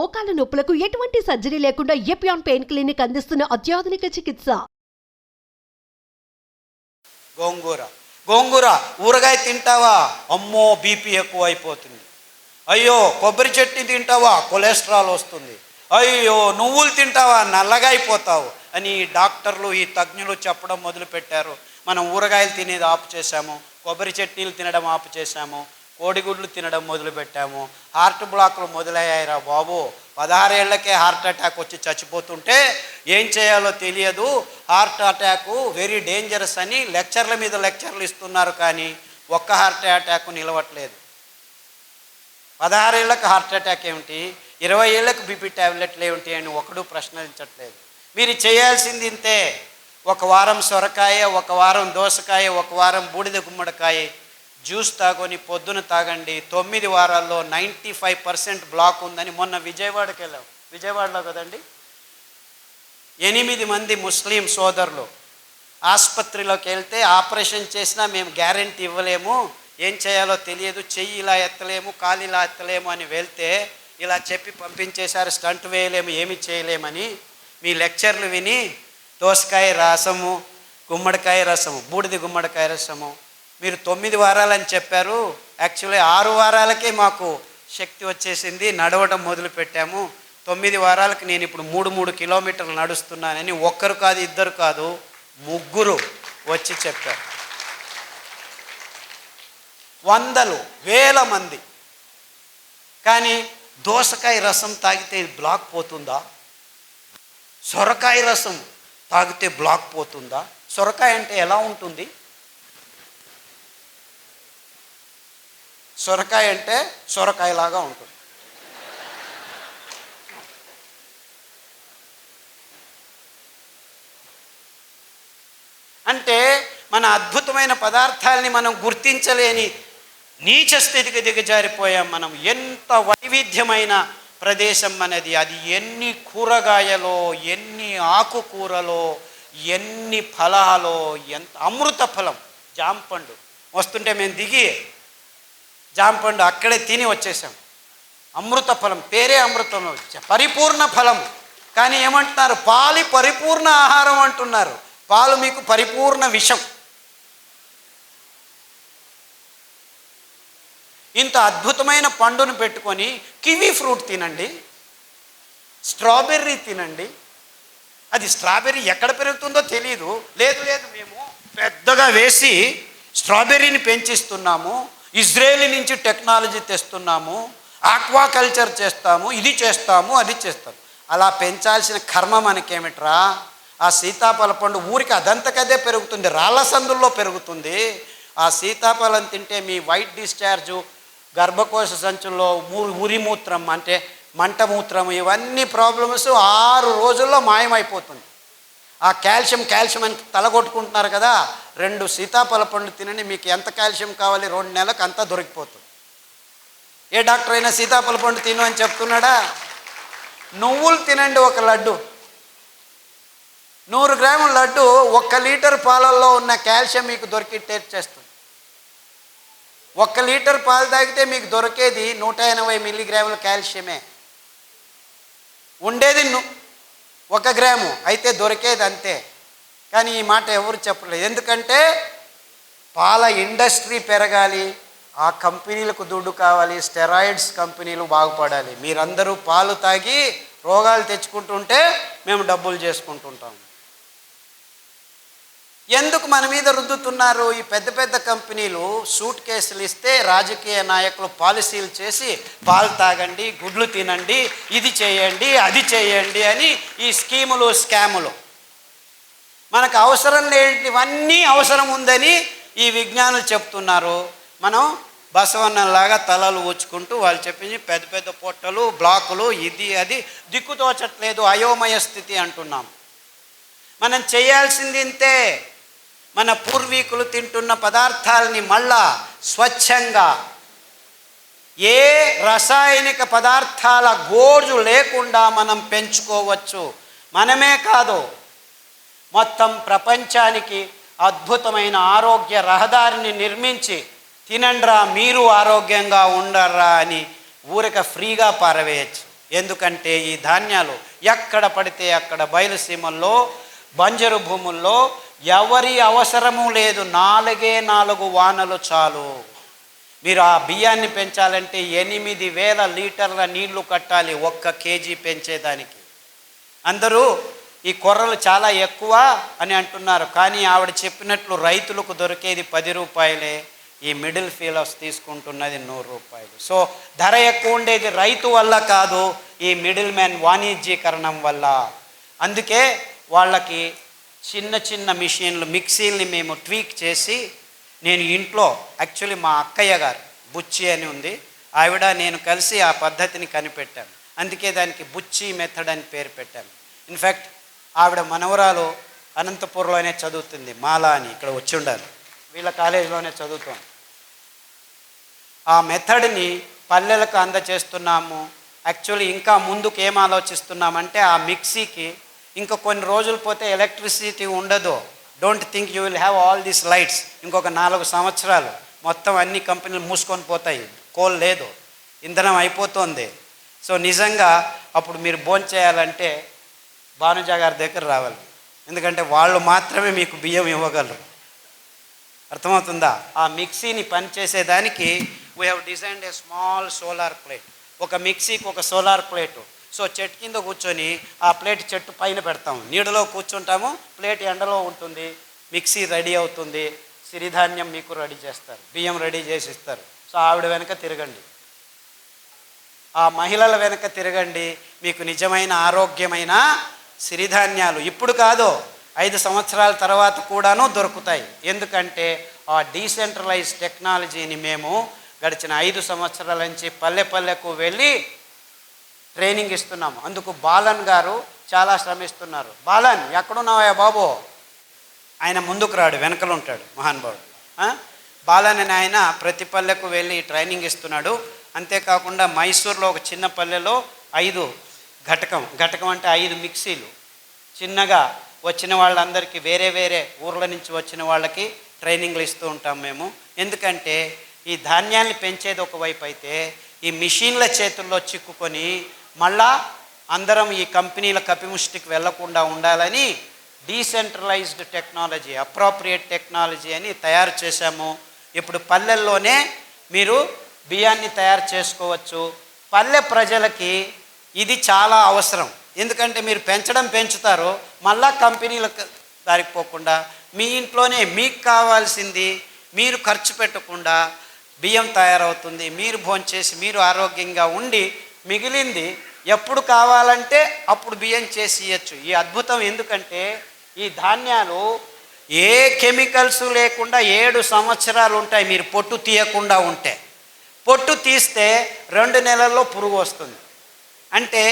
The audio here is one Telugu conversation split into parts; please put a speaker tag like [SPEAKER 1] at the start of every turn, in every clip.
[SPEAKER 1] మోకాల నొప్పులకు ఎటువంటి సర్జరీ లేకుండా ఎపియాన్ పెయిన్ క్లినిక్ అందిస్తున్న అత్యాధునిక చికిత్స.
[SPEAKER 2] గోంగూర ఊరగాయ తింటావా? అమ్మో బీపీ ఎక్కువ అయిపోతుంది. అయ్యో కొబ్బరి చట్నీ తింటావా? కొలెస్ట్రాల్ వస్తుంది. అయ్యో నువ్వులు తింటావా? నల్లగా అయిపోతావు అని డాక్టర్లు ఈ తజ్ఞులు చెప్పడం మొదలుపెట్టారు. మనం ఊరగాయలు తినేది ఆపు చేశాము, కొబ్బరి చట్నీలు తినడం ఆపు చేశాము, కోడిగుడ్లు తినడం మొదలుపెట్టాము. హార్ట్ బ్లాక్లు మొదలయ్యాయిరా బాబు. 16 ఏళ్లకే హార్ట్ అటాక్ వచ్చి చచ్చిపోతుంటే ఏం చేయాలో తెలియదు. హార్ట్ అటాకు వెరీ డేంజరస్ అని లెక్చర్ల మీద లెక్చర్లు ఇస్తున్నారు, కానీ ఒక్క హార్ట్ అటాక్ నిలవట్లేదు. 16 ఏళ్లకు హార్ట్ అటాక్ ఏమిటి, 20 ఏళ్లకు బీపీ ట్యాబ్లెట్లు ఏమిటి అని ఒకడు ప్రశ్నించట్లేదు. మీరు చేయాల్సింది ఇంతే. ఒక వారం సొరకాయ, ఒక వారం దోసకాయ, ఒక వారం బూడిద గుమ్మడికాయ జ్యూస్ తాగొని పొద్దున తాగండి. 9 వారాల్లో 95% బ్లాక్ ఉందని మొన్న విజయవాడకి వెళ్ళాం. విజయవాడలో కదండి, 8 మంది ముస్లిం సోదరులు ఆసుపత్రిలోకి వెళ్తే ఆపరేషన్ చేసినా మేము గ్యారెంటీ ఇవ్వలేము, ఏం చేయాలో తెలియదు, చెయ్యి ఇలా ఎత్తలేము, కాలు ఇలా ఎత్తలేము అని వెళ్తే ఇలా చెప్పి పంపించేశారు. స్టంట్ వేయలేము, ఏమి చేయలేమని. మీ లెక్చర్లు విని దోసకాయ రసము, గుమ్మడికాయ రసము, బూడిద గుమ్మడికాయ రసము మీరు 9 వారాలని చెప్పారు. యాక్చువల్లీ 6 వారాలకే మాకు శక్తి వచ్చేసింది, నడవడం మొదలు పెట్టాము. 9 వారాలకు నేను ఇప్పుడు 3 కిలోమీటర్లు నడుస్తున్నానని ఒక్కరు కాదు, ఇద్దరు కాదు, 3 వచ్చి చెప్పారు. వందలు వేల మంది. కానీ దోసకాయ రసం తాగితే బ్లాక్ పోతుందా? సొరకాయ రసం తాగితే బ్లాక్ పోతుందా? సొరకాయ అంటే ఎలా ఉంటుంది? సొరకాయ అంటే సొరకాయలాగా ఉంటుంది. అంటే మన అద్భుతమైన పదార్థాలని మనం గుర్తించలేని నీచ స్థితికి దిగజారిపోయాం మనం. ఎంత వైవిధ్యమైన ప్రదేశం మనది. అది ఎన్ని కూరగాయలో, ఎన్ని ఆకుకూరలో, ఎన్ని ఫలాలో, ఎంత అమృత ఫలం. జాంపండు వస్తుంటే మేము దిగి జాంపండు అక్కడే తిని వచ్చేసాం. అమృత ఫలం, పేరే అమృతం, పరిపూర్ణ ఫలం. కానీ ఏమంటున్నారు? పాలు పరిపూర్ణ ఆహారం అంటున్నారు. పాలు మీకు పరిపూర్ణ విషం. ఇంత అద్భుతమైన పండును పెట్టుకొని కివీ ఫ్రూట్ తినండి, స్ట్రాబెర్రీ తినండి. అది స్ట్రాబెర్రీ ఎక్కడ పెరుగుతుందో తెలియదు. లేదు మేము పెద్దగా వేసి స్ట్రాబెర్రీని పెంచిస్తున్నాము, ఇజ్రాయేల్ నుంచి టెక్నాలజీ తెస్తున్నాము, ఆక్వాకల్చర్ చేస్తాము, ఇది చేస్తాము, అది చేస్తాము. అలా పెంచాల్సిన కర్మ మనకేమిట్రా? ఆ సీతాఫల పండు ఊరికి అదంతకదే పెరుగుతుంది, రాళ్ళ సందుల్లో పెరుగుతుంది. ఆ సీతాఫలం తింటే మీ వైట్ డిశ్చార్జు, గర్భకోశ సంచుల్లో ఉరిమూత్రం అంటే మంటమూత్రం, ఇవన్నీ ప్రాబ్లమ్స్ 6 రోజుల్లో మాయమైపోతుంది. ఆ కాల్షియం అని తలగొట్టుకుంటున్నారు కదా, 2 సీతాఫల పండు తినండి, మీకు ఎంత కాల్షియం కావాలి 2 నెలలకు అంతా దొరికిపోతుంది. ఏ డాక్టర్ అయినా సీతాఫల పండు తిను అని చెప్తున్నాడా? నువ్వులు తినండి, ఒక లడ్డు, 100 గ్రాముల లడ్డు 1 లీటర్ పాలల్లో ఉన్న కాల్షియం మీకు దొరికి టేస్ట్ చేస్తుంది. 1 లీటర్ పాలు తాగితే మీకు దొరికేది 180 మిల్లీగ్రాముల కాల్షియమే. ఉండేది 1 గ్రాము, అయితే దొరికేది అంతే. కానీ ఈ మాట ఎవరు చెప్పలేదు. ఎందుకంటే పాల ఇండస్ట్రీ పెరగాలి, ఆ కంపెనీలకు దుడ్డు కావాలి, స్టెరాయిడ్స్ కంపెనీలు బాగుపడాలి. మీరందరూ పాలు తాగి రోగాలు తెచ్చుకుంటుంటే మేము డబ్బులు చేసుకుంటుంటాం. ఎందుకు మన మీద రుద్దుతున్నారు? ఈ పెద్ద పెద్ద కంపెనీలు సూట్ కేసులు ఇస్తే రాజకీయ నాయకులు పాలసీలు చేసి పాలు తాగండి, గుడ్లు తినండి, ఇది చేయండి, అది చేయండి అని ఈ స్కీములు, స్కాములు. మనకు అవసరం లేనివన్నీ అవసరం ఉందని ఈ విజ్ఞానులు చెప్తున్నారు. మనం బసవన్నలాగా తలలు ఊచుకుంటూ వాళ్ళు చెప్పింది పెద్ద పెద్ద పొట్టలు, బ్లాకులు, ఇది అది దిక్కుతోచట్లేదు, అయోమయ స్థితి అంటున్నాం. మనం చేయాల్సింది ఇంతే. మన పూర్వీకులు తింటున్న పదార్థాలని మళ్ళా స్వచ్ఛంగా, ఏ రసాయనిక పదార్థాల గోజు లేకుండా మనం పెంచుకోవచ్చు. మనమే కాదు, మొత్తం ప్రపంచానికి అద్భుతమైన ఆరోగ్య రహదారిని నిర్మించి తినండ్రా మీరు ఆరోగ్యంగా ఉండర్రా అని ఊరిక ఫ్రీగా పారవేయచ్చు. ఎందుకంటే ఈ ధాన్యాలు ఎక్కడ పడితే అక్కడ బయలుసీమల్లో బంజరు భూముల్లో ఎవరి అవసరము లేదు, 4 వానలు చాలు. మీరు ఆ బియ్యాన్ని పెంచాలంటే 8,000 లీటర్ల నీళ్లు కట్టాలి 1 కేజీ పెంచేదానికి. అందరూ ఈ కొర్రలు చాలా ఎక్కువ అని అంటున్నారు, కానీ ఆవిడ చెప్పినట్లు రైతులకు దొరికేది 10 రూపాయలే, ఈ మిడిల్ ఫీలర్స్ తీసుకుంటున్నది 100 రూపాయలు. సో ధర ఎక్కువ ఉండేది రైతు వల్ల కాదు, ఈ మిడిల్ మ్యాన్ వాణిజ్యీకరణం వల్ల. అందుకే వాళ్ళకి చిన్న చిన్న మిషన్లు, మిక్సీల్ని మేము ట్వీక్ చేసి, నేను ఇంట్లో యాక్చువల్లీ మా అక్కయ్య గారు బుచ్చి అని ఉంది, ఆవిడ నేను కలిసి ఆ పద్ధతిని కనిపెట్టాను. అందుకే దానికి బుచ్చి మెథడ్ అని పేరు పెట్టాను. ఇన్ఫ్యాక్ట్ ఆవిడ మనవరాలు అనంతపూర్లోనే చదువుతుంది, మాలా అని, ఇక్కడ వచ్చి ఉండాలి, వీళ్ళ కాలేజీలోనే చదువుతాం. ఆ మెథడ్ని పల్లెలకు అందచేస్తున్నాము. యాక్చువల్లీ ఇంకా ముందుకు ఏం ఆలోచిస్తున్నామంటే, ఆ మిక్సీకి ఇంకా కొన్ని రోజులు పోతే ఎలక్ట్రిసిటీ ఉండదు. Don't think you will have all these lights. ఇంకొక 4 సంవత్సరాలు మొత్తం అన్ని కంపెనీలు మూసుకొని పోతాయి, కోల్ లేదు, ఇంధనం అయిపోతుంది. సో నిజంగా అప్పుడు మీరు భోంచేయాలంటే భానుజా గారి దగ్గర రావాలి, ఎందుకంటే వాళ్ళు మాత్రమే మీకు బియ్యం ఇవ్వగలరు. అర్థమవుతుందా? ఆ మిక్సీని పనిచేసేదానికి we have designed a small solar plate. ఒక మిక్సీకి ఒక సోలార్ ప్లేటు. సో చెట్టు కింద కూర్చొని ఆ ప్లేట్ చెట్టు పైన పెడతాము, నీడలో కూర్చుంటాము, ప్లేట్ ఎండలో ఉంటుంది, మిక్సీ రెడీ అవుతుంది, సిరిధాన్యం మీకు రెడీ చేస్తారు, బియ్యం రెడీ చేసి ఇస్తారు. సో ఆవిడ వెనక తిరగండి, ఆ మహిళల వెనక తిరగండి, మీకు నిజమైన ఆరోగ్యమైన సిరిధాన్యాలు ఇప్పుడు కాదు 5 సంవత్సరాల తర్వాత కూడాను దొరుకుతాయి. ఎందుకంటే ఆ డీసెంట్రలైజ్ టెక్నాలజీని మేము గడిచిన 5 సంవత్సరాల నుంచి పల్లె పల్లెకు వెళ్ళి ట్రైనింగ్ ఇస్తున్నాము. అందుకు బాలన్ గారు చాలా శ్రమిస్తున్నారు. బాలన్ ఎక్కడున్నావా బాబు? ఆయన ముందుకు రాడు, వెనకలు ఉంటాడు మహానుభావుడు. బాలన్ అని ఆయన ప్రతి పల్లెకు వెళ్ళి ట్రైనింగ్ ఇస్తున్నాడు. అంతేకాకుండా మైసూర్లో ఒక చిన్న పల్లెలో 5 ఘటకం అంటే 5 మిక్సీలు చిన్నగా వచ్చిన వాళ్ళందరికీ, వేరే వేరే ఊర్ల నుంచి వచ్చిన వాళ్ళకి ట్రైనింగ్లు ఇస్తూ ఉంటాం మేము. ఎందుకంటే ఈ ధాన్యాన్ని పెంచేది ఒకవైపు అయితే, ఈ మిషన్ల చేతుల్లో చిక్కుకొని మళ్ళా అందరం ఈ కంపెనీల కపిముష్టికి వెళ్లకుండా ఉండాలని డీసెంట్రలైజ్డ్ టెక్నాలజీ, అప్రోప్రియేట్ టెక్నాలజీ అని తయారు చేశాము. ఇప్పుడు పల్లెల్లోనే మీరు బియ్యాన్ని తయారు చేసుకోవచ్చు. పల్లె ప్రజలకి ఇది చాలా అవసరం. ఎందుకంటే మీరు పెంచుతారు, మళ్ళా కంపెనీలకు దారిపోకుండా మీ ఇంట్లోనే మీకు కావాల్సింది మీరు ఖర్చు పెట్టకుండా బియ్యం తయారవుతుంది, మీరు భోంచేసి మీరు ఆరోగ్యంగా ఉండి మిగిలింది ఎప్పుడు కావాలంటే అప్పుడు బియ్యం చేసి ఇవ్వచ్చు. ఈ అద్భుతం ఎందుకంటే ఈ ధాన్యాలు ఏ కెమికల్స్ లేకుండా 7 సంవత్సరాలు ఉంటాయి. మీరు పొట్టు తీయకుండా ఉంటే, పొట్టు తీస్తే 2 నెలల్లో పురుగు వస్తుంది. అంటే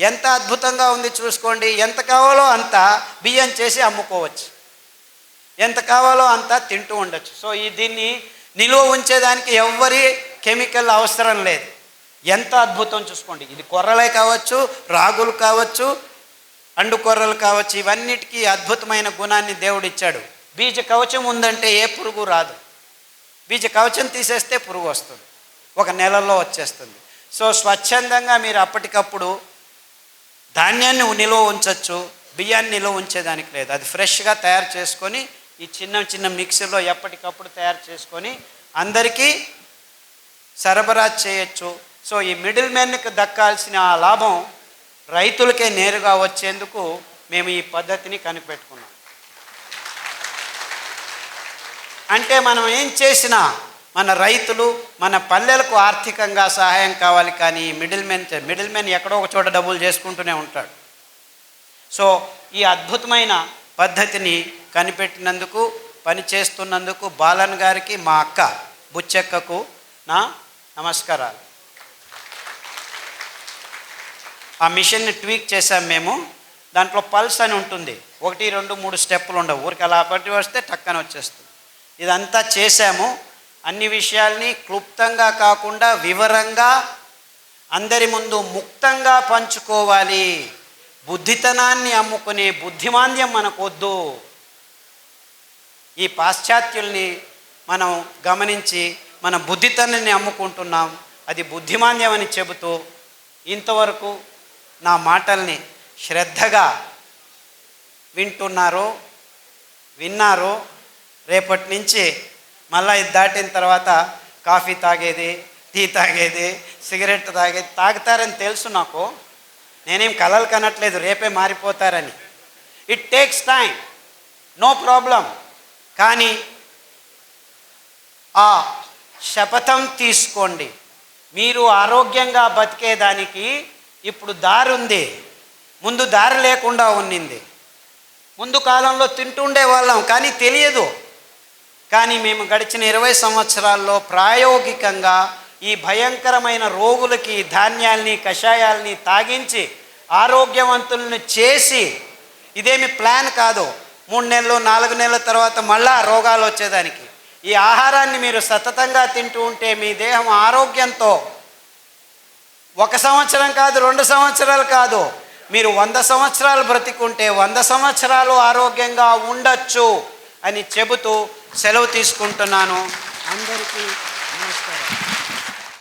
[SPEAKER 2] ఎంత అద్భుతంగా ఉంది చూసుకోండి. ఎంత కావాలో అంత బియ్యం చేసి అమ్ముకోవచ్చు, ఎంత కావాలో అంత తింటూ ఉండొచ్చు. సో దీన్ని నిలువ ఉంచేదానికి ఎవ్వరి కెమికల్ అవసరం లేదు. ఎంత అద్భుతం చూసుకోండి. ఇది కొర్రలే కావచ్చు, రాగులు కావచ్చు, అండు కొర్రలు కావచ్చు, ఇవన్నిటికీ అద్భుతమైన గుణాన్ని దేవుడు ఇచ్చాడు. బీజ కవచం ఉందంటే ఏ పురుగు రాదు. బీజ కవచం తీసేస్తే పురుగు వస్తుంది, 1 నెలలో వచ్చేస్తుంది. సో స్వచ్ఛందంగా మీరు అప్పటికప్పుడు ధాన్యాన్ని నిలువ ఉంచవచ్చు, బియ్యాన్ని నిలువ ఉంచేదానికి లేదు. అది ఫ్రెష్గా తయారు చేసుకొని ఈ చిన్న మిక్సీలో ఎప్పటికప్పుడు తయారు చేసుకొని అందరికీ సరఫరా చేయొచ్చు. సో ఈ మిడిల్ మ్యాన్కి దక్కాల్సిన ఆ లాభం రైతులకే నేరుగా వచ్చేందుకు మేము ఈ పద్ధతిని కనిపెట్టుకున్నాం. అంటే మనం ఏం చేసినా మన రైతులు, మన పల్లెలకు ఆర్థికంగా సహాయం కావాలి, కానీ మిడిల్ మ్యాన్ ఎక్కడో ఒక చోట డబ్బులు చేసుకుంటూనే ఉంటాడు. సో ఈ అద్భుతమైన పద్ధతిని కనిపెట్టినందుకు, పనిచేస్తున్నందుకు బాలన్ గారికి, మా అక్క బుచ్చెక్కకు నా నమస్కారాలు. ఆ మిషన్ని ట్వీక్ చేసాం మేము. దాంట్లో పల్స్ అని ఉంటుంది, 1, 2, 3 స్టెప్పులు ఉండవు, ఊరికి అలా పట్టి వస్తే టక్కన వచ్చేస్తుంది. ఇదంతా చేశాము. అన్ని విషయాల్ని క్లుప్తంగా కాకుండా వివరంగా అందరి ముందు ముక్తంగా పంచుకోవాలి. బుద్ధితనాన్ని అమ్ముకునే బుద్ధిమాంద్యం మనకొద్దు. ఈ పాశ్చాత్యుల్ని మనం గమనించి మన బుద్ధితనాన్ని అమ్ముకుంటున్నాం, అది బుద్ధిమాంద్యం అని చెబుతూ ఇంతవరకు నా మాటల్ని శ్రద్ధగా విన్నారు. రేపటి నుంచి మళ్ళీ ఇది దాటిన తర్వాత కాఫీ తాగేది, టీ తాగేది, సిగరెట్ తాగేది తాగుతారని తెలుసు నాకు. నేనేం కలలు కనట్లేదు రేపే మారిపోతారని. It takes time, no problem. కానీ ఆ శపథం తీసుకోండి. మీరు ఆరోగ్యంగా బతికేదానికి ఇప్పుడు దారి ఉంది, ముందు దారి లేకుండా ఉన్నింది. ముందు కాలంలో తింటుండే వాళ్ళం కానీ తెలియదు. కానీ మేము గడిచిన 20 సంవత్సరాల్లో ప్రాయోగికంగా ఈ భయంకరమైన రోగులకి ధాన్యాల్ని కషాయాల్ని తాగించి ఆరోగ్యవంతులను చేసి, ఇదేమి ప్లాన్ కాదు 3 నెలలు 4 నెలల తర్వాత మళ్ళా రోగాలు వచ్చేదానికి. ఈ ఆహారాన్ని మీరు సతతంగా తింటూ ఉంటే మీ దేహం ఆరోగ్యంతో 1 సంవత్సరం కాదు, 2 సంవత్సరాలు కాదు, మీరు 100 సంవత్సరాలు బ్రతికుంటే 100 సంవత్సరాలు ఆరోగ్యంగా ఉండొచ్చు అని చెబుతూ సెలవు తీసుకుంటున్నాను. అందరికీ నమస్కారం.